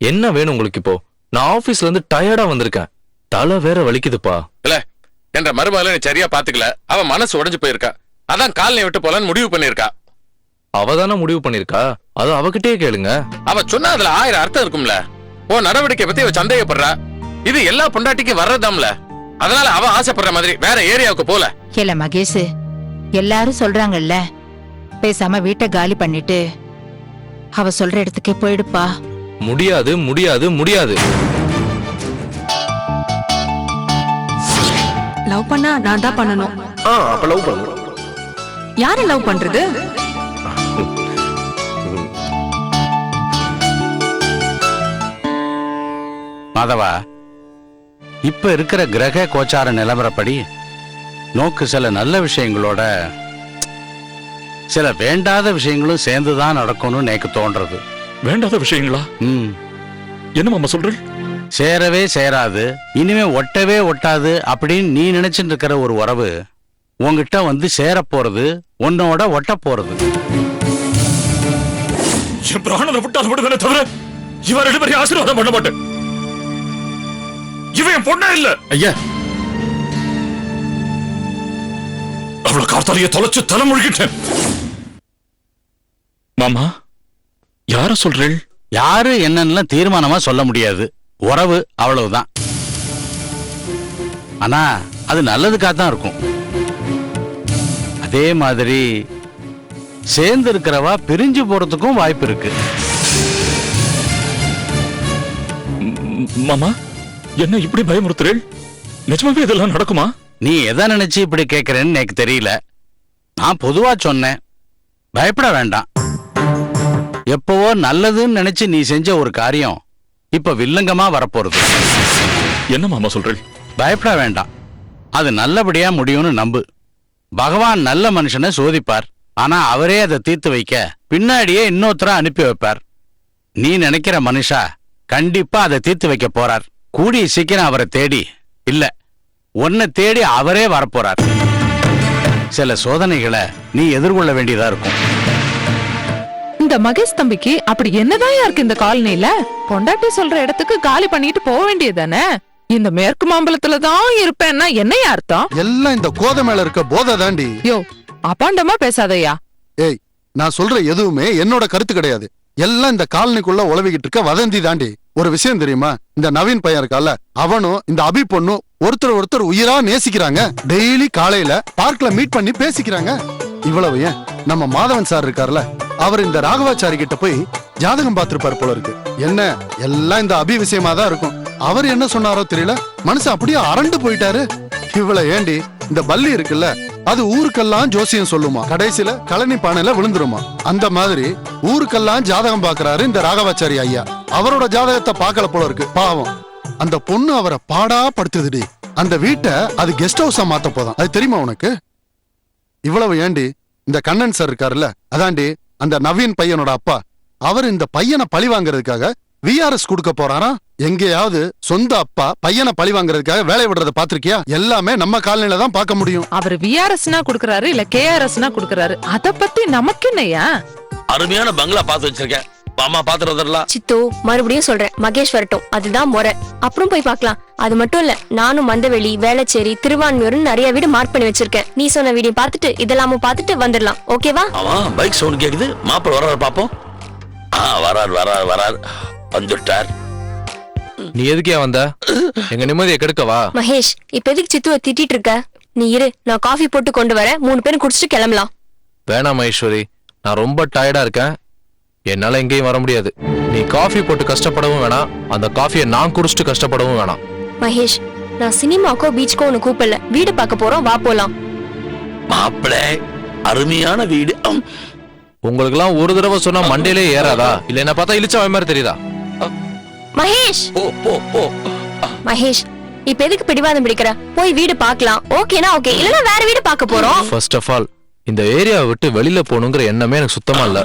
என்ன வேணும் உங்களுக்கு இப்போ? நான் ஆபீஸ்ல இருந்து டயர்டா வந்திருக்கேன், தலை வேற வலிக்குதுப்பா. இல்ல என்ற மருமகளை நீ சரியா பாத்துக்கல, அவ மனசு உடைஞ்சு போயிருக்கா. அதான் காலனி விட்டு போலான்னு முடிவு பண்ணிருக்கா. அவதானே முடிவு பண்ணிருக்கா, அது அவகிட்டே கேளுங்க. அவ சொன்னா அதுல 1000 அர்த்தம் இருக்கும்ல. ஓ நடவடிக்கை பத்தி அவ சந்தேகப்படுறா. இது எல்லா பொண்டாட்டிக்கும் வர்றதாம்ல. அதனால அவ ஆசைப்படுற மாதிரி வேற ஏரியாவுக்கு போல. இல்ல மகேஷ், எல்லாரும் சொல்றாங்கல்ல, பேசாம வீட்டை காலி பண்ணிட்டு அவ சொல்ற இடத்துக்கே போயிடுப்பா. முடியாது முடியாது முடியாது. லவ் பண்ணா நான் தான் பண்ணணும். அப்ப லவ் பண்ணு. யாரை லவ் பண்றது? மாதவா, இப்ப இருக்கிற கிரக கோச்சார நிலவரப்படி நோக்கு சில நல்ல விஷயங்களோட சில வேண்டாத விஷயங்களும் சேர்ந்துதான் நடக்கணும்னு எனக்கு தோன்றது. வேண்டாத விஷயங்களா? என்ன மாமா சொல்ற? சேரவே சேராது, இனிமே ஒட்டவே ஒட்டாது அப்படின்னு நீ நினைச்சிட்டு இருக்கிற ஒரு உறவு உங்ககிட்ட வந்து சேர போறது, உன்னோட ஒட்ட போறது. என் பிராணனை விட்டால் விடுவேனே தவிர இவன் 2 பேரையும் ஆசீர்வாதம் பண்ண மாட்டேன். இவன் என் பொண்ணே இல்ல. ஐயா, அவளை காத்தாலேயே தொலைச்சு தலைமுழுகிட்டேன். மாமா, யார சொல்றேன்? யாரு என்னன்னு தீர்மானமா சொல்ல முடியாது. உறவு அவ்வளவுதான். ஆனா அது நல்லதுக்காகத்தான் இருக்கும். அதே மாதிரி சேர்ந்து இருக்கிறவா பிரிஞ்சு போறதுக்கும் வாய்ப்பு இருக்கு. மாமா, என்ன இப்படி பயமுறுத்துறேன்? நிஜமாவே இதெல்லாம் நடக்குமா? நீ எதை நினைச்சு இப்படி கேட்கிறேன்னு எனக்கு தெரியல. நான் பொதுவா சொன்னேன், பயப்பட வேண்டாம். எப்பவோ நல்லதுன்னு நினைச்சு நீ செஞ்ச ஒரு காரியம் இப்ப வில்லங்கமா வரப்போறது. என்ன மாமா சொல்றேன்? பயப்பட வேண்டாம், அது நல்லபடியா முடியும்னு நம்பு. பகவான் நல்ல மனுஷனை சோதிப்பார், ஆனா அவரே அதை தீர்த்து வைக்க பின்னாடியே இன்னொருத்தர அனுப்பி வைப்பார். நீ நினைக்கிற மனுஷா கண்டிப்பா அதை தீர்த்து வைக்க போறார். கூடிய சீக்கிரம் அவரை தேடி இல்ல, உன்னை தேடி அவரே வரப்போறார். சில சோதனைகளை நீ எதிர்கொள்ள வேண்டியதா இருக்கும். இந்த மகேஷ் தம்பிக்கு அப்படி என்னதான் இருக்கு இந்த காலனில? பொண்டாட்டி சொல்ற இடத்துக்கு காலி பண்ணிட்டு போக வேண்டியதானே? இந்த மேற்கு மாம்பலத்துலதான் இருப்பேன்னா என்னையா அர்த்தம்? எல்லாம் இந்த கோதை மேல இருக்க போதை தாண்டி. யோ, அப்பாண்டமா பேசாதயா. ஏய், நான் சொல்ற எதுவுமே என்னோட கருத்து கிடையாது. எல்லாம் இந்த காலனிக்குள்ள உழவிக்கிட்டு இருக்க வதந்தி தாண்டி. ஒரு விஷயம் தெரியுமா? இந்த நவீன் பையன் இருக்கால, அவனும் இந்த அபி பொண்ணும் ஒருத்தர் உயிரா நேசிக்கிறாங்க. டெய்லி காலையில பார்க்ல மீட் பண்ணி பேசிக்கிறாங்க. இவ்வளவு ஏன், நம்ம மாதவன் சார் இருக்காருல, அவர் இந்த ராகவாச்சாரி கிட்ட போய் ஜாதகம் பார்த்திருப்பாரு போல இருக்கு. என்ன, எல்லாம் இந்த அபி விஷயமா தான் இருக்கும். அவர் என்ன சொன்னாரோ தெரியல, மனுஷன் அப்படியே அரண்டு போயிட்டாரு. இவ்வளவு ஏண்டி, இந்த பல்லி இருக்குல்ல, அது ஊருக்கெல்லாம் ஜோசியம் சொல்லுமா, கடைசியில கழனி பானையில விழுந்துருமா. அந்த மாதிரி ஊருக்கெல்லாம் ஜாதகம் பாக்குறாரு இந்த ராகவாச்சாரி ஐயா. அவரோட ஜாதகத்தை பார்க்கல போல இருக்கு. பாவம், அந்த பொண்ணு அவரை பாடா படுத்துதுடி. அந்த வீட்டை அது கெஸ்ட் ஹவுஸா மாத்த போதான். அது தெரியுமா உனக்கு? இவ்வளவு ஏண்டி, இந்த கண்ணன் சார் இருக்காருல்ல, அதாண்டி அந்த நவீன் பையனோட அப்பா. அவர் இந்த பையனை பழி வாங்குறதுக்காக விஆர்எஸ் கொடுக்க போறாரா. எங்கேயாவது சொந்த அப்பா பையனை பழி வாங்குறதுக்காக வேலை விடுறத பாத்திருக்கியா? எல்லாமே நம்ம காலனில தான் பார்க்க முடியும். அவர் விஆர்எஸ்னா குடுக்கறாரு இல்ல கேஆர்எஸ்னா குடுக்கறாரு, அத பத்தி நமக்கு என்னையா? அருமையான பங்களா பார்த்து வச்சிருக்கேன். மாமா பாத்துறதெல்லாம். சித்து, மறுபடியும் சொல்றேன், மகேஷ் வரட்டும், அதுதான் முறை. அப்புறம் போய் பார்க்கலாம். அது மட்டும் இல்ல, நானும் மந்தவெளி, வேளச்சேரி, திருவான்மியூர்னு நிறைய வீடு மார்க் பண்ணி வச்சிருக்கேன். நீ சொன்ன வீடியோ பார்த்துட்டு இதெல்லாமும் பார்த்துட்டு வந்துடலாம். ஓகேவா? ஆமா, பைக் சவுண்ட் கேக்குது. மாப்பிள்ள வராரு பாப்போம். வரார் வந்துட்டார். நீ எதுக்கே வந்த? எங்க நிம்மதியை கெடுக்கவா? மகேஷ், இப்ப எதுக்கு சித்துவை திட்டிட்டு இருக்க? நீ இரு, நான் காஃபி போட்டு கொண்டு வர, 3 பேரும் குடிச்சிட்டு கிளம்பலாம். வேணாம் மகேஸ்வரி, நான் ரொம்ப டயர்டா இருக்கேன், என்னால எங்கேயும் வர முடியாது. நீ காஃபி போட்டு கஷ்டப்படவும் வேணாம், அந்த காஃபியை நான் குடிச்சிட்டு கஷ்டப்படவும் வேணாம். மகேஷ், நான் சினிமாக்கோ பீச்சுக்கோ உனக்கு கூப்பிடல, வீடு பார்க்க போறோம், வா போலாம். மாப்பிள்ள, அருமையான வீடு. உங்களுக்கு எல்லாம் ஒரு தடவை சொன்னா மண்டையிலே ஏறாதா? இல்ல என்ன பார்த்தா இழிச்ச மாதிரி தெரியுதா? மகேஷ், மகேஷ், இப்ப எதுக்கு பிடிவாதம் பிடிக்கிற? போய் வீடு பார்க்கலாம். ஓகேனா ஓகே, இல்லனா வேற வீடு பார்க்க போறோம். ஃபர்ஸ்ட் ஆஃப் ஆல் இந்த ஏரியாவை விட்டு வெளியில போகணுங்கிற எண்ணமே எனக்கு சுத்தமா இல்ல.